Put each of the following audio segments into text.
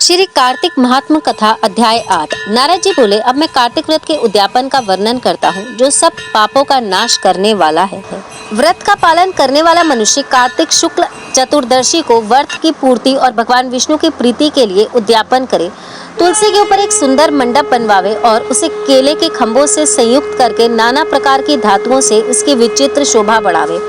श्री कार्तिक महात्म कथा अध्याय 8। नारद जी बोले, अब मैं कार्तिक व्रत के उद्यापन का वर्णन करता हूँ जो सब पापों का नाश करने वाला है। व्रत का पालन करने वाला मनुष्य कार्तिक शुक्ल चतुर्दशी को व्रत की पूर्ति और भगवान विष्णु की प्रीति के लिए उद्यापन करे। तुलसी के ऊपर एक सुंदर मंडप बनवावे और उसे केले के खंभों से संयुक्त करके नाना प्रकार की धातुओं से इसकी विचित्र शोभा बढ़ावे।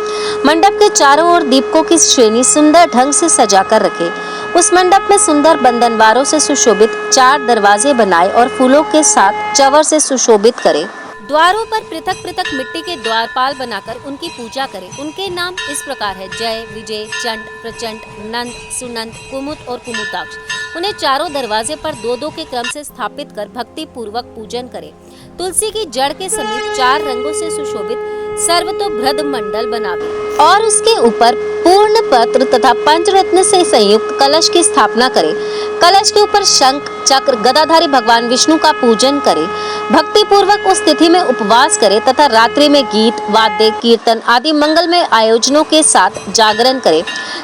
मंडप के चारों ओर दीपकों की श्रेणी सुंदर ढंग से सजाकर रखे। उस मंडप में सुंदर बंधनवारों से सुशोभित 4 दरवाजे बनाए और फूलों के साथ चवर से सुशोभित करे। द्वारों पर पृथक पृथक मिट्टी के द्वारपाल बनाकर उनकी पूजा करें। उनके नाम इस प्रकार है: जय, विजय, चंड, प्रचंड, नंद, सुनंद, कुमुद और कुमुदाक्ष। उन्हें चारों दरवाजे पर 2-2 के क्रम से स्थापित कर भक्ति पूर्वक पूजन करें। तुलसी की जड़ के समीप 4 रंगों से सुशोभित सर्वतोभृद मंडल बनावे और उसके ऊपर पूर्ण पत्र तथा पंचरत्न से संयुक्त कलश की स्थापना करे। कलश के ऊपर शंख, चक्र, गदाधारी भगवान विष्णु का पूजन करे। भक्ति पूर्वक उस तिथि में उपवास करे तथा रात्रि में गीत, वाद्य, कीर्तन आदि मंगलमय आयोजनों के साथ जागरण करे।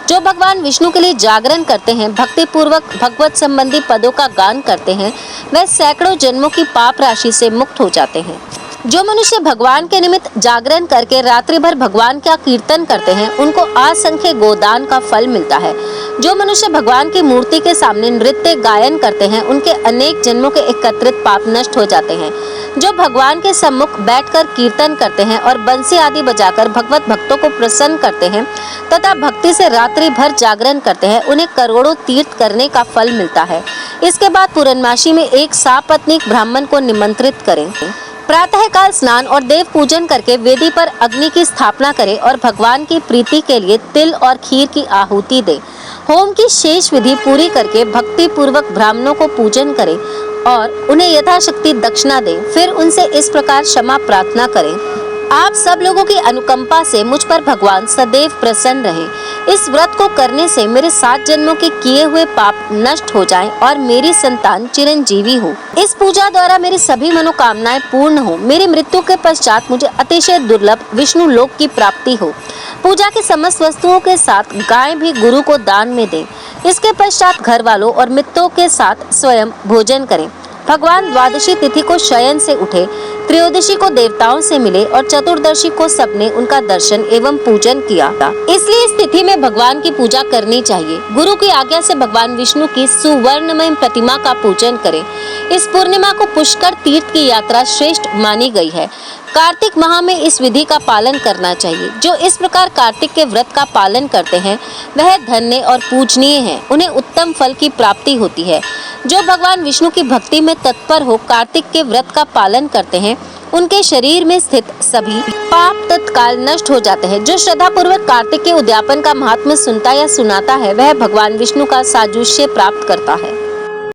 जो भगवान विष्णु के लिए जागरण करते हैं, भक्ति पूर्वक भगवत संबंधी पदों का गान करते हैं, वह सैकड़ों जन्मों की पाप राशि से मुक्त हो जाते हैं। जो मनुष्य भगवान के निमित्त जागरण करके रात्रि भर भगवान का कीर्तन करते हैं, उनको असंख्य गोदान का फल मिलता है। जो मनुष्य भगवान की मूर्ति के सामने नृत्य गायन करते हैं, उनके अनेक जन्मों के एकत्रित पाप नष्ट हो जाते हैं। जो भगवान के सम्मुख बैठकर कीर्तन करते हैं और बंसी आदि बजाकर भगवत भक्तों को प्रसन्न करते हैं तथा भक्ति से रात्रि भर जागरण करते हैं, उन्हें करोड़ों तीर्थ करने का फल मिलता है। इसके बाद पूर्णमासी में एक सापत्नीक ब्राह्मण को निमंत्रित करें। प्रातः काल स्नान और देव पूजन करके वेदी पर अग्नि की स्थापना करें और भगवान की प्रीति के लिए तिल और खीर की आहुति दें। होम की शेष विधि पूरी करके भक्ति पूर्वक ब्राह्मणों को पूजन करें और उन्हें यथाशक्ति दक्षिणा दें। फिर उनसे इस प्रकार क्षमा प्रार्थना करें: आप सब लोगों की अनुकंपा से मुझ पर भगवान सदैव प्रसन्न रहे। इस व्रत को करने से मेरे 7 जन्मों के किए हुए पाप नष्ट हो जाएं और मेरी संतान चिरंजीवी हो। इस पूजा द्वारा मेरी सभी मनोकामनाएं पूर्ण हो। मेरी मृत्यु के पश्चात मुझे अतिशय दुर्लभ विष्णु लोक की प्राप्ति हो। पूजा की समस्त वस्तुओं के साथ गाय भी गुरु को दान में दें। इसके पश्चात घर वालों और मित्रों के साथ स्वयं भोजन करें। भगवान द्वादशी तिथि को शयन से उठे, त्रयोदशी को देवताओं से मिले और चतुर्दशी को सबने उनका दर्शन एवं पूजन किया। इसलिए इस तिथि में भगवान की पूजा करनी चाहिए। गुरु की आज्ञा से भगवान विष्णु की सुवर्णमय प्रतिमा का पूजन करें। इस पूर्णिमा को पुष्कर तीर्थ की यात्रा श्रेष्ठ मानी गई है। कार्तिक माह में इस विधि का पालन करना चाहिए। जो इस प्रकार कार्तिक के व्रत का पालन करते हैं, वह धन्य और पूजनीय हैं। उन्हें उत्तम फल की प्राप्ति होती है। जो भगवान विष्णु की भक्ति में तत्पर हो कार्तिक के व्रत का पालन करते हैं, उनके शरीर में स्थित सभी पाप तत्काल नष्ट हो जाते हैं। जो श्रद्धा पूर्वक कार्तिक के उद्यापन का महात्म्य सुनता या सुनाता है, वह भगवान विष्णु का साजुष्य प्राप्त करता है।